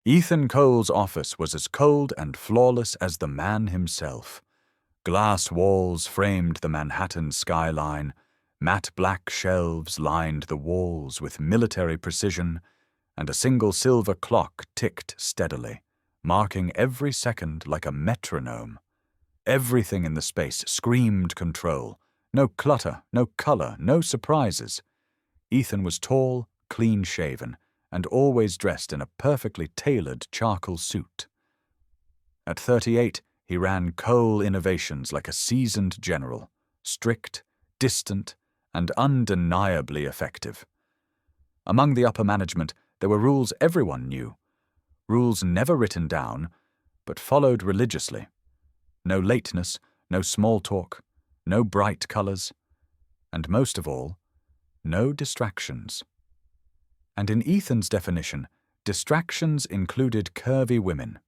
Ethan Cole's office was as cold and flawless as the man himself. Glass walls framed the Manhattan skyline, matte black shelves lined the walls with military precision, and a single silver clock ticked steadily, marking every second like a metronome. Everything in the space screamed control. No clutter, no color, no surprises. Ethan was tall, clean-shaven, and always dressed in a perfectly tailored charcoal suit. At 38, he ran Cole Innovations like a seasoned general, strict, distant, and undeniably effective. Among the upper management, there were rules everyone knew, rules never written down, but followed religiously. No lateness, no small talk, no bright colors, and most of all, no distractions. And in Ethan's definition, distractions included curvy women.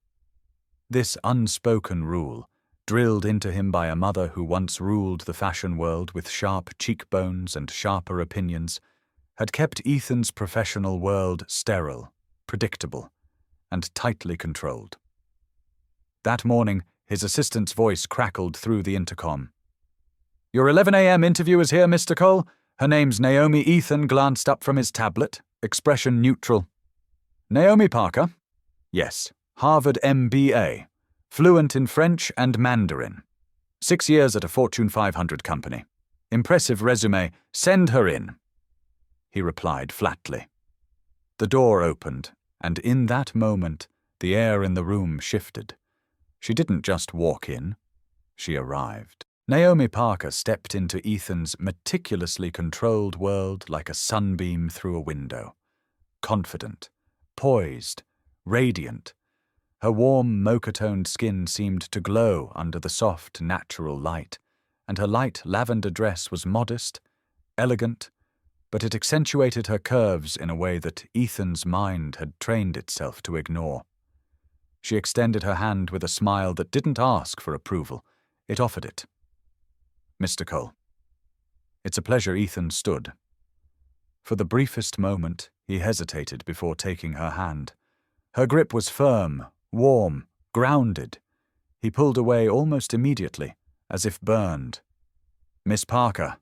This unspoken rule, drilled into him by a mother who once ruled the fashion world with sharp cheekbones and sharper opinions, had kept Ethan's professional world sterile, predictable, and tightly controlled. That morning, his assistant's voice crackled through the intercom. "Your 11 a.m. interview is here, Mr. Cole. Her name's Naomi." Ethan glanced up from his tablet, expression neutral. "Naomi Parker?" "Yes. Harvard MBA. Fluent in French and Mandarin. 6 years at a Fortune 500 company. Impressive resume. Send her in," he replied flatly. The door opened, and in that moment, the air in the room shifted. She didn't just walk in. She arrived. Naomi Parker stepped into Ethan's meticulously controlled world like a sunbeam through a window. Confident, poised, radiant. Her warm, mocha-toned skin seemed to glow under the soft, natural light, and her light lavender dress was modest, elegant, but it accentuated her curves in a way that Ethan's mind had trained itself to ignore. She extended her hand with a smile that didn't ask for approval. It offered it. "Mr. Cole." "It's a pleasure." Ethan stood. For the briefest moment, he hesitated before taking her hand. Her grip was firm, warm, grounded. He pulled away almost immediately, as if burned. "Miss Parker,"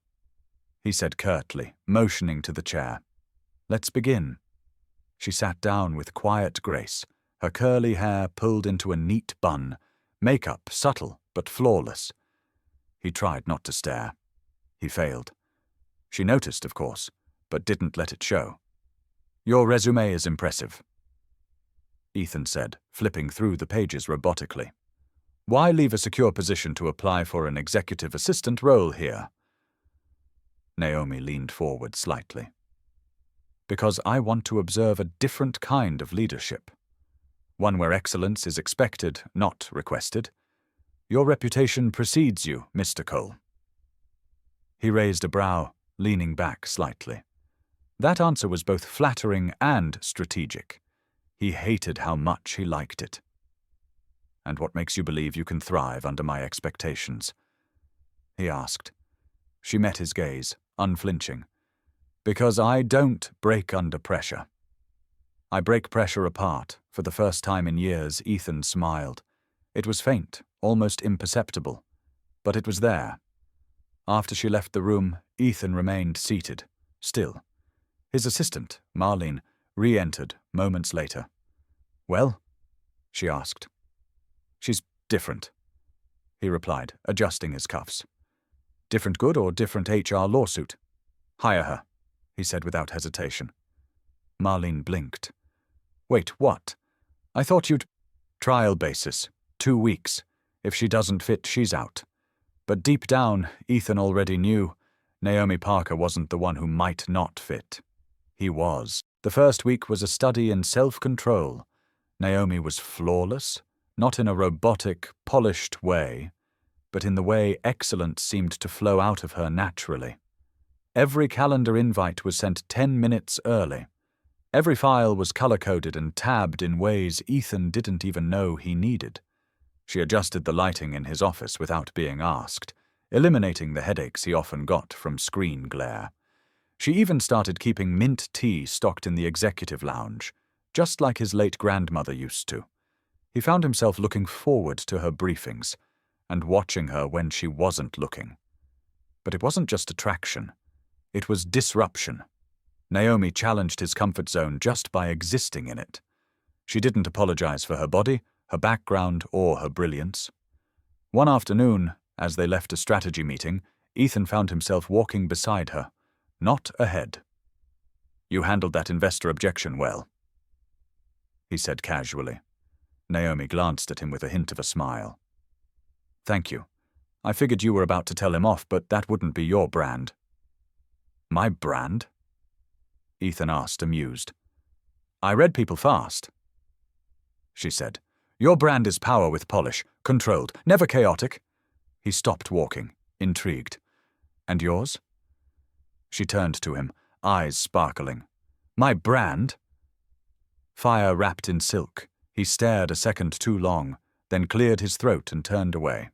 he said curtly, motioning to the chair. "Let's begin." She sat down with quiet grace, her curly hair pulled into a neat bun, makeup subtle but flawless. He tried not to stare. He failed. She noticed, of course, but didn't let it show. "Your resume is impressive," Ethan said, flipping through the pages robotically. "Why leave a secure position to apply for an executive assistant role here?" Naomi leaned forward slightly. "Because I want to observe a different kind of leadership. One where excellence is expected, not requested. Your reputation precedes you, Mr. Cole." He raised a brow, leaning back slightly. That answer was both flattering and strategic. He hated how much he liked it. "And what makes you believe you can thrive under my expectations?" he asked. She met his gaze, unflinching. "Because I don't break under pressure." "I break pressure apart." For the first time in years, Ethan smiled. It was faint, almost imperceptible, but it was there. After she left the room, Ethan remained seated, still. His assistant, Marlene, re-entered moments later. "Well?" she asked. "She's different," he replied, adjusting his cuffs. "Different good or different HR lawsuit?" "Hire her," he said without hesitation. Marlene blinked. "Wait, what? I thought you'd—" "Trial basis. 2 weeks. If she doesn't fit, she's out." But deep down, Ethan already knew Naomi Parker wasn't the one who might not fit. He was. The first week was a study in self-control. Naomi was flawless, not in a robotic, polished way, but in the way excellence seemed to flow out of her naturally. Every calendar invite was sent 10 minutes early. Every file was color-coded and tabbed in ways Ethan didn't even know he needed. She adjusted the lighting in his office without being asked, eliminating the headaches he often got from screen glare. She even started keeping mint tea stocked in the executive lounge, just like his late grandmother used to. He found himself looking forward to her briefings and watching her when she wasn't looking. But it wasn't just attraction. It was disruption. Naomi challenged his comfort zone just by existing in it. She didn't apologize for her body, her background, or her brilliance. One afternoon, as they left a strategy meeting, Ethan found himself walking beside her, not ahead. "You handled that investor objection well," he said casually. Naomi glanced at him with a hint of a smile. "Thank you. I figured you were about to tell him off, but that wouldn't be your brand." "My brand?" Ethan asked, amused. "I read people fast," she said. "Your brand is power with polish, controlled, never chaotic." He stopped walking, intrigued. "And yours?" She turned to him, eyes sparkling. "My brand?" Fire wrapped in silk. He stared a second too long, then cleared his throat and turned away.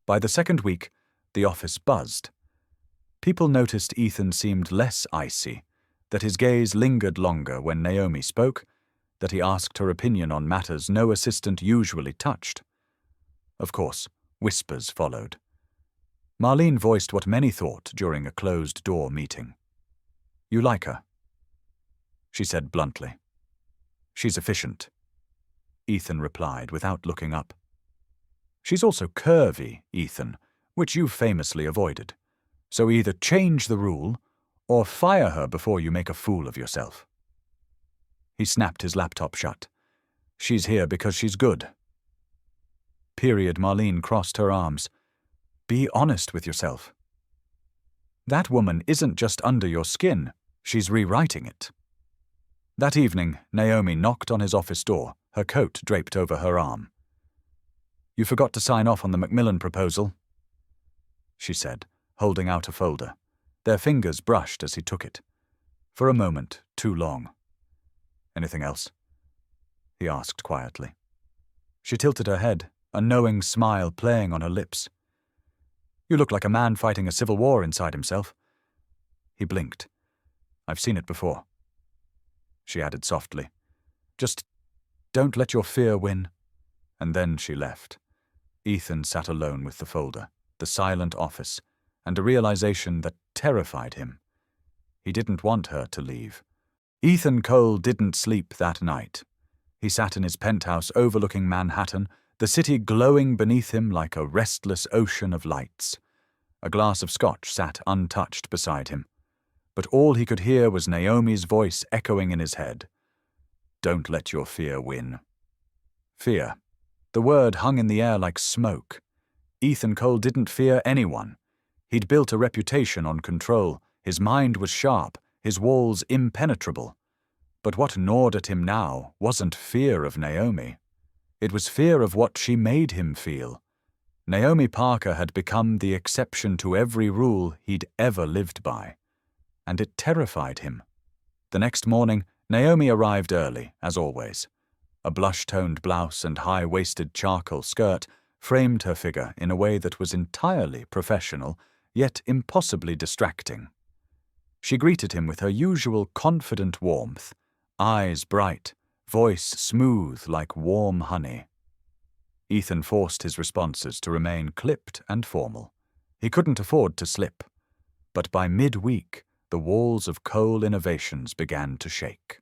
By the second week, the office buzzed. People noticed Ethan seemed less icy, that his gaze lingered longer when Naomi spoke, that he asked her opinion on matters no assistant usually touched. Of course, whispers followed. Marlene voiced what many thought during a closed-door meeting. "You like her?" she said bluntly. "She's efficient," Ethan replied without looking up. "She's also curvy, Ethan, which you famously avoided. So either change the rule or fire her before you make a fool of yourself." He snapped his laptop shut. "She's here because she's good." Period. Marlene crossed her arms. "Be honest with yourself. That woman isn't just under your skin, she's rewriting it." That evening, Naomi knocked on his office door, her coat draped over her arm. "You forgot to sign off on the Macmillan proposal," she said, holding out a folder. Their fingers brushed as he took it. For a moment, too long. "Anything else?" he asked quietly. She tilted her head, a knowing smile playing on her lips. "You look like a man fighting a civil war inside himself." He blinked. "I've seen it before," she added softly. "Just don't let your fear win." And then she left. Ethan sat alone with the folder, the silent office, and a realization that terrified him. He didn't want her to leave. Ethan Cole didn't sleep that night. He sat in his penthouse overlooking Manhattan, the city glowing beneath him like a restless ocean of lights. A glass of scotch sat untouched beside him. But all he could hear was Naomi's voice echoing in his head. "Don't let your fear win." Fear. The word hung in the air like smoke. Ethan Cole didn't fear anyone. He'd built a reputation on control. His mind was sharp, his walls impenetrable. But what gnawed at him now wasn't fear of Naomi. It was fear of what she made him feel. Naomi Parker had become the exception to every rule he'd ever lived by. And it terrified him. The next morning, Naomi arrived early, as always. A blush-toned blouse and high-waisted charcoal skirt framed her figure in a way that was entirely professional, yet impossibly distracting. She greeted him with her usual confident warmth, eyes bright, voice smooth like warm honey. Ethan forced his responses to remain clipped and formal. He couldn't afford to slip. But by mid-week, the walls of Cole Innovations began to shake.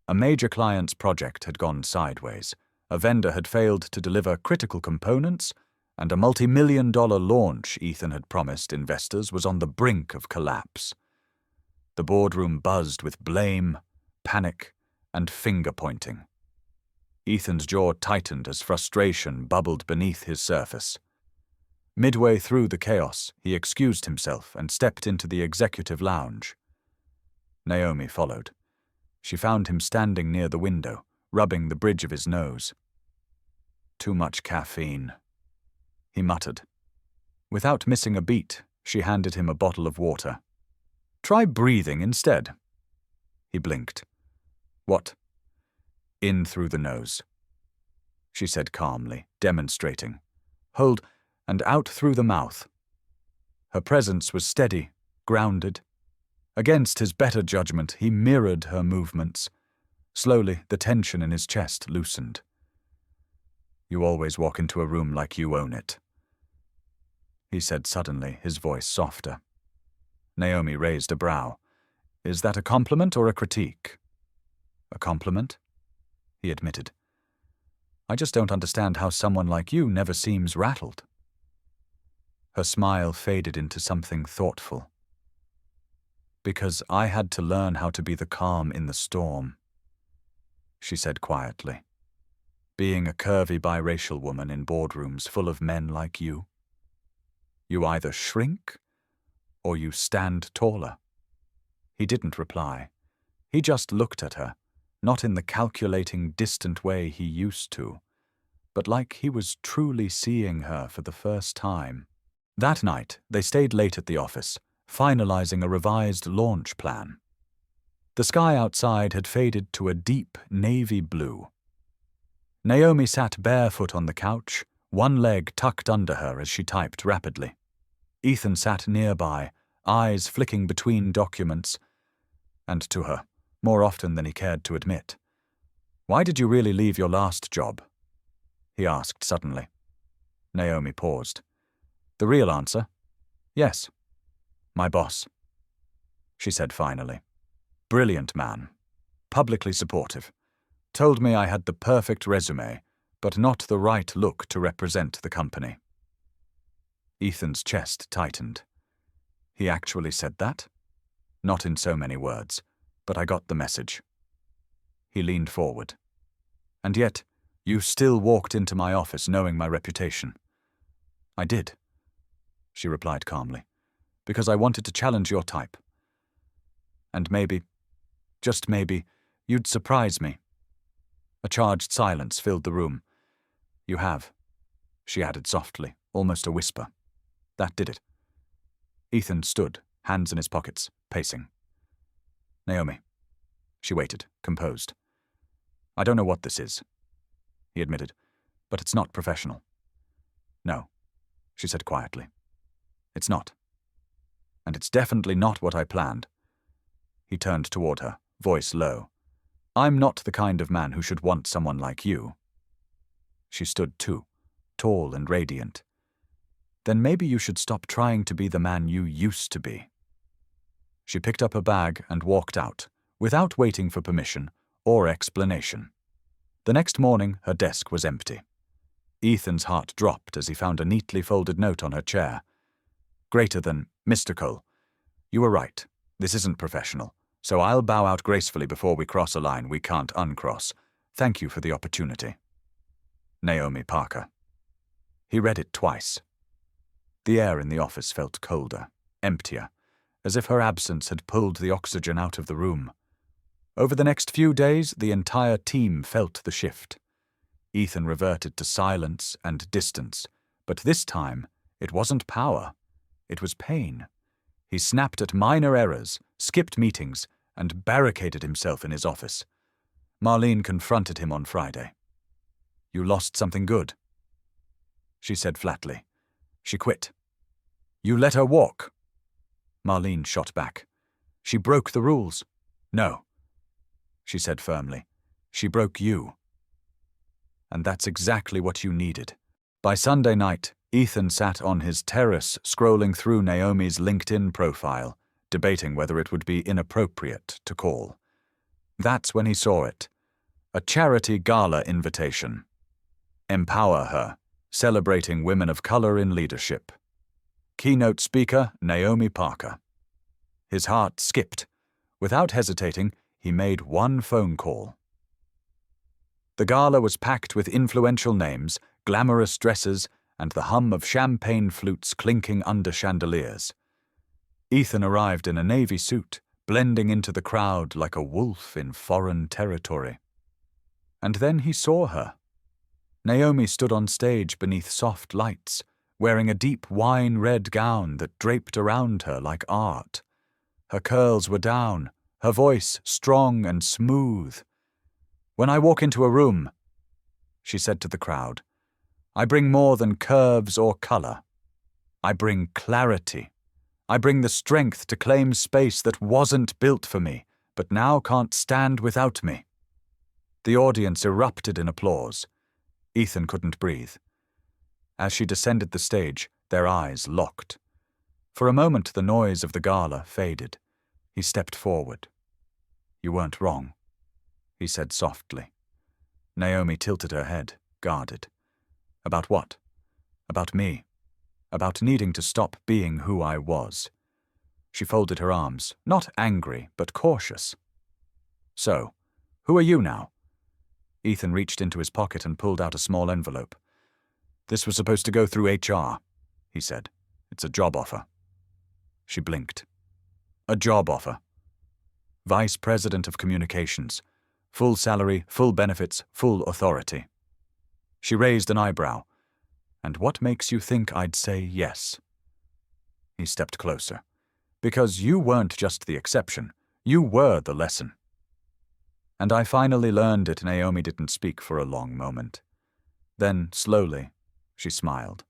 A major client's project had gone sideways, a vendor had failed to deliver critical components, and a multi-million-dollar launch Ethan had promised investors was on the brink of collapse. The boardroom buzzed with blame, panic, and finger-pointing. Ethan's jaw tightened as frustration bubbled beneath his surface. Midway through the chaos, he excused himself and stepped into the executive lounge. Naomi followed. She found him standing near the window, rubbing the bridge of his nose. "Too much caffeine," he muttered. Without missing a beat, she handed him a bottle of water. "Try breathing instead." He blinked. "What?" "In through the nose," she said calmly, demonstrating. "Hold, and out through the mouth." Her presence was steady, grounded. Against his better judgment, he mirrored her movements. Slowly, the tension in his chest loosened. "You always walk into a room like you own it," he said suddenly, his voice softer. Naomi raised a brow. "Is that a compliment or a critique?" "A compliment," he admitted. "I just don't understand how someone like you never seems rattled." Her smile faded into something thoughtful. "Because I had to learn how to be the calm in the storm," she said quietly. "Being a curvy biracial woman in boardrooms full of men like you. You either shrink or you stand taller." He didn't reply. He just looked at her, not in the calculating, distant way he used to, but like he was truly seeing her for the first time. That night, they stayed late at the office, finalizing a revised launch plan. The sky outside had faded to a deep navy blue. Naomi sat barefoot on the couch, one leg tucked under her as she typed rapidly. Ethan sat nearby, eyes flicking between documents, and to her, more often than he cared to admit. "Why did you really leave your last job?" he asked suddenly. Naomi paused. "The real answer? Yes. My boss," she said finally. "Brilliant man. Publicly supportive. Told me I had the perfect resume, but not the right look to represent the company." Ethan's chest tightened. "He actually said that?" "Not in so many words, but I got the message." He leaned forward. "And yet, you still walked into my office knowing my reputation." "I did," she replied calmly, "because I wanted to challenge your type. And maybe, just maybe, you'd surprise me." A charged silence filled the room. "You have," she added softly, almost a whisper. "That did it." Ethan stood, hands in his pockets, pacing. "Naomi." She waited, composed. "I don't know what this is," he admitted, "but it's not professional." "No," she said quietly. "It's not. And it's definitely not what I planned." He turned toward her, voice low. "I'm not the kind of man who should want someone like you." She stood too, tall and radiant. "Then maybe you should stop trying to be the man you used to be." She picked up her bag and walked out, without waiting for permission or explanation. The next morning, her desk was empty. Ethan's heart dropped as he found a neatly folded note on her chair. "Greater than Mr. Cole. You were right. This isn't professional, so I'll bow out gracefully before we cross a line we can't uncross. Thank you for the opportunity. Naomi Parker." He read it twice. The air in the office felt colder, emptier, as if her absence had pulled the oxygen out of the room. Over the next few days, the entire team felt the shift. Ethan reverted to silence and distance, but this time, it wasn't power. It was pain. He snapped at minor errors, skipped meetings, and barricaded himself in his office. Marlene confronted him on Friday. "You lost something good," she said flatly. "She quit." "You let her walk." Marlene shot back. "She broke the rules." "No," she said firmly. "She broke you." And that's exactly what you needed. By Sunday night, Ethan sat on his terrace scrolling through Naomi's LinkedIn profile, debating whether it would be inappropriate to call. That's when he saw it. A charity gala invitation. Empower Her, celebrating women of color in leadership. Keynote speaker, Naomi Parker. His heart skipped. Without hesitating, he made one phone call. The gala was packed with influential names, glamorous dresses, and the hum of champagne flutes clinking under chandeliers. Ethan arrived in a navy suit, blending into the crowd like a wolf in foreign territory. And then he saw her. Naomi stood on stage beneath soft lights, wearing a deep wine-red gown that draped around her like art. Her curls were down, her voice strong and smooth. "When I walk into a room," she said to the crowd, "I bring more than curves or color. I bring clarity. I bring the strength to claim space that wasn't built for me, but now can't stand without me." The audience erupted in applause. Ethan couldn't breathe. As she descended the stage, their eyes locked. For a moment the noise of the gala faded. He stepped forward. "You weren't wrong," he said softly. Naomi tilted her head, guarded. "About what?" "About me. About needing to stop being who I was." She folded her arms, not angry, but cautious. "So, who are you now?" Ethan reached into his pocket and pulled out a small envelope. "This was supposed to go through HR," he said. "It's a job offer." She blinked. "A job offer. Vice President of Communications. Full salary, full benefits, full authority." She raised an eyebrow. "And what makes you think I'd say yes?" He stepped closer. "Because you weren't just the exception. You were the lesson." "And I finally learned it." Naomi didn't speak for a long moment. Then, slowly, she smiled.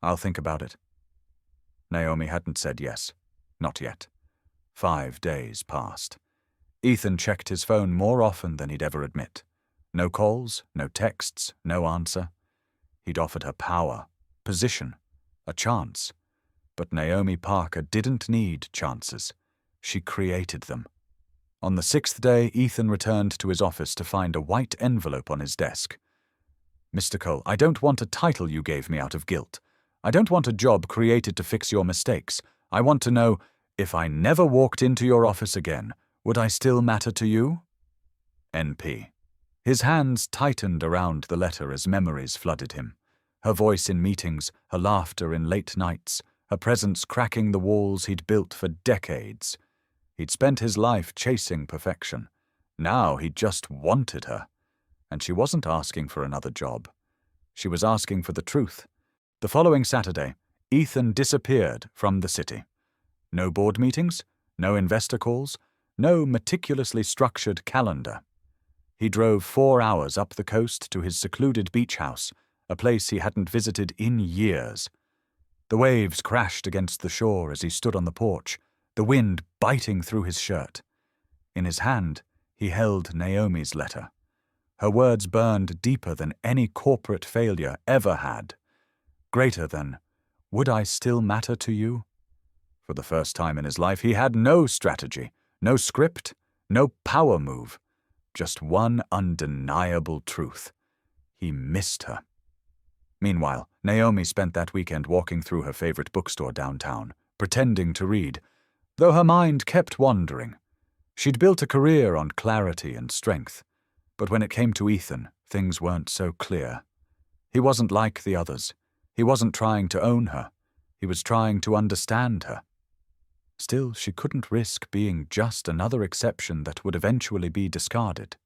"I'll think about it." Naomi hadn't said yes. Not yet. 5 days passed. Ethan checked his phone more often than he'd ever admit. No calls, no texts, no answer. He'd offered her power, position, a chance. But Naomi Parker didn't need chances. She created them. On the 6th day, Ethan returned to his office to find a white envelope on his desk. "Mr. Cole, I don't want a title you gave me out of guilt. I don't want a job created to fix your mistakes. I want to know, if I never walked into your office again, would I still matter to you? NP." His hands tightened around the letter as memories flooded him. Her voice in meetings, her laughter in late nights, her presence cracking the walls he'd built for decades. He'd spent his life chasing perfection. Now he just wanted her. And she wasn't asking for another job. She was asking for the truth. The following Saturday, Ethan disappeared from the city. No board meetings, no investor calls, no meticulously structured calendar. He drove 4 hours up the coast to his secluded beach house, a place he hadn't visited in years. The waves crashed against the shore as he stood on the porch, the wind biting through his shirt. In his hand, he held Naomi's letter. Her words burned deeper than any corporate failure ever had. Greater than, "Would I still matter to you?" For the first time in his life, he had no strategy, no script, no power move. Just one undeniable truth. He missed her. Meanwhile, Naomi spent that weekend walking through her favorite bookstore downtown, pretending to read, though her mind kept wandering. She'd built a career on clarity and strength, but when it came to Ethan, things weren't so clear. He wasn't like the others. He wasn't trying to own her. He was trying to understand her. Still, she couldn't risk being just another exception that would eventually be discarded.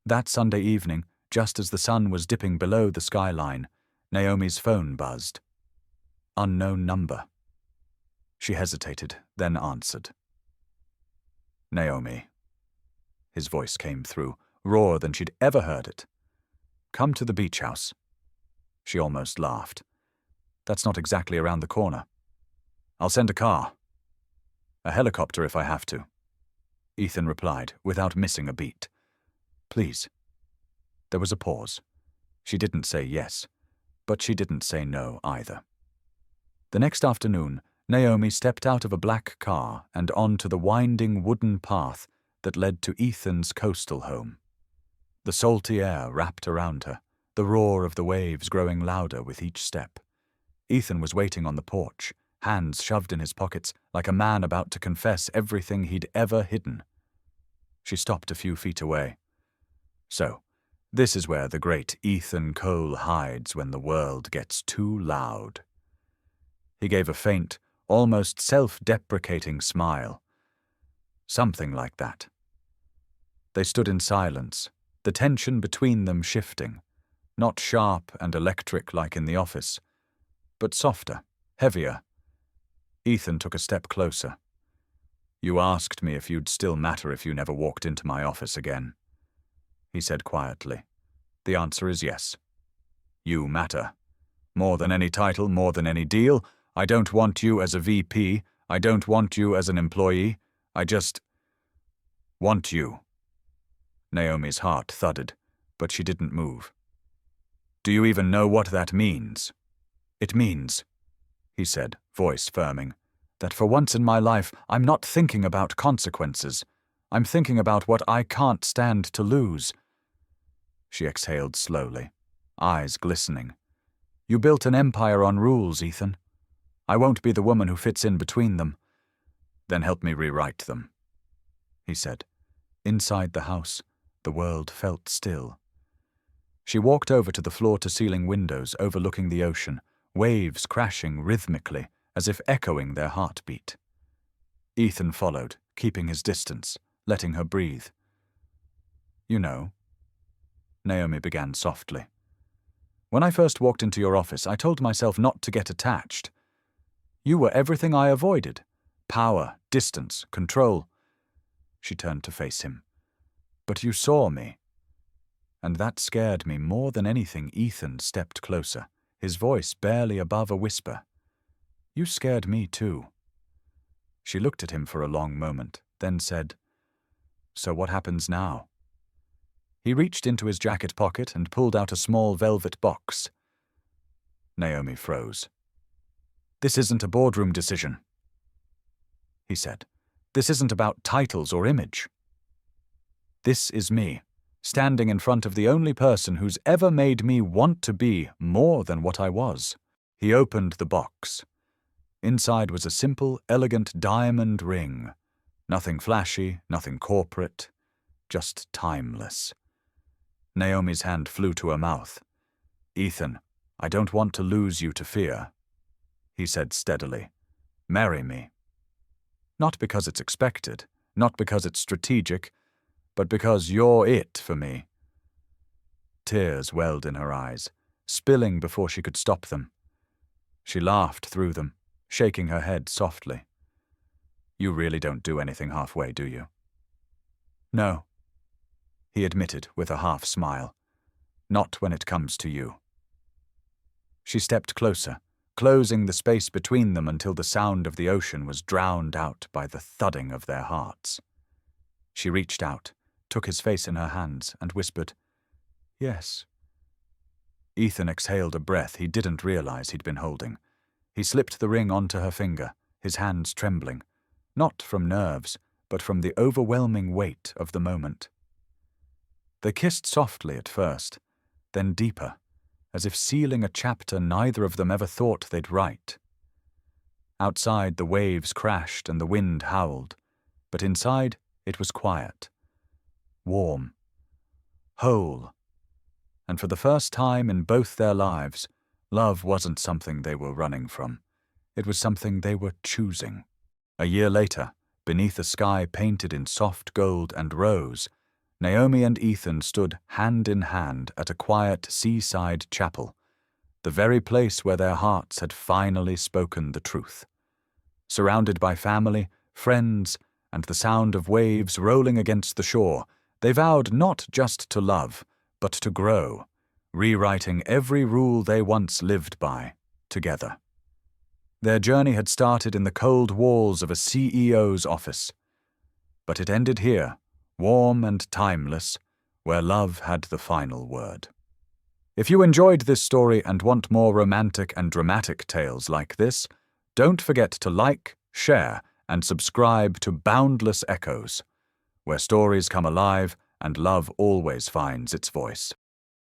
That Sunday evening, just as the sun was dipping below the skyline, Naomi's phone buzzed. Unknown number. She hesitated, then answered. "Naomi." His voice came through, rawer than she'd ever heard it. "Come to the beach house." She almost laughed. "That's not exactly around the corner." "I'll send a car." "A helicopter if I have to," Ethan replied, without missing a beat. "Please." There was a pause. She didn't say yes, but she didn't say no either. The next afternoon, Naomi stepped out of a black car and onto the winding wooden path that led to Ethan's coastal home. The salty air wrapped around her, the roar of the waves growing louder with each step. Ethan was waiting on the porch, hands shoved in his pockets, like a man about to confess everything he'd ever hidden. She stopped a few feet away. "So, this is where the great Ethan Cole hides when the world gets too loud." He gave a faint, almost self-deprecating smile. Something like that. They stood in silence, the tension between them shifting, not sharp and electric like in the office, but softer, heavier. Ethan took a step closer. "You asked me if you'd still matter if you never walked into my office again," he said quietly. "The answer is yes. You matter. More than any title, more than any deal. I don't want you as a VP. I don't want you as an employee. I just want you." Naomi's heart thudded, but she didn't move. "Do you even know what that means?" "It means," he said, voice firming, "that for once in my life I'm not thinking about consequences. I'm thinking about what I can't stand to lose." She exhaled slowly, eyes glistening. "You built an empire on rules, Ethan. I won't be the woman who fits in between them." "Then help me rewrite them," he said. Inside the house, the world felt still. She walked over to the floor-to-ceiling windows overlooking the ocean, waves crashing rhythmically as if echoing their heartbeat. Ethan followed, keeping his distance, letting her breathe. "You know," Naomi began softly, "when I first walked into your office, I told myself not to get attached. You were everything I avoided. Power, distance, control." She turned to face him. "But you saw me." And that scared me more than anything. Ethan stepped closer, his voice barely above a whisper. "You scared me too." She looked at him for a long moment, then said, "So what happens now?" He reached into his jacket pocket and pulled out a small velvet box. Naomi froze. "This isn't a boardroom decision," he said. "This isn't about titles or image. This is me, standing in front of the only person who's ever made me want to be more than what I was." He opened the box. Inside was a simple, elegant diamond ring. Nothing flashy, nothing corporate, just timeless. Naomi's hand flew to her mouth. "Ethan, I don't want to lose you to fear," he said steadily. "Marry me. Not because it's expected, not because it's strategic, but because you're it for me." Tears welled in her eyes, spilling before she could stop them. She laughed through them, shaking her head softly. "You really don't do anything halfway, do you?" "No," he admitted with a half smile. "Not when it comes to you." She stepped closer, closing the space between them until the sound of the ocean was drowned out by the thudding of their hearts. She reached out, took his face in her hands, and whispered, "Yes." Ethan exhaled a breath he didn't realize he'd been holding. He slipped the ring onto her finger, his hands trembling, not from nerves, but from the overwhelming weight of the moment. They kissed softly at first, then deeper, as if sealing a chapter neither of them ever thought they'd write. Outside, the waves crashed and the wind howled, but inside it was quiet, warm, whole, and for the first time in both their lives, love wasn't something they were running from. It was something they were choosing. A year later, beneath a sky painted in soft gold and rose, Naomi and Ethan stood hand in hand at a quiet seaside chapel, the very place where their hearts had finally spoken the truth. Surrounded by family, friends, and the sound of waves rolling against the shore, they vowed not just to love, but to grow, rewriting every rule they once lived by, together. Their journey had started in the cold walls of a CEO's office, but it ended here, warm and timeless, where love had the final word. If you enjoyed this story and want more romantic and dramatic tales like this, don't forget to like, share, and subscribe to Boundless Echoes, where stories come alive and love always finds its voice.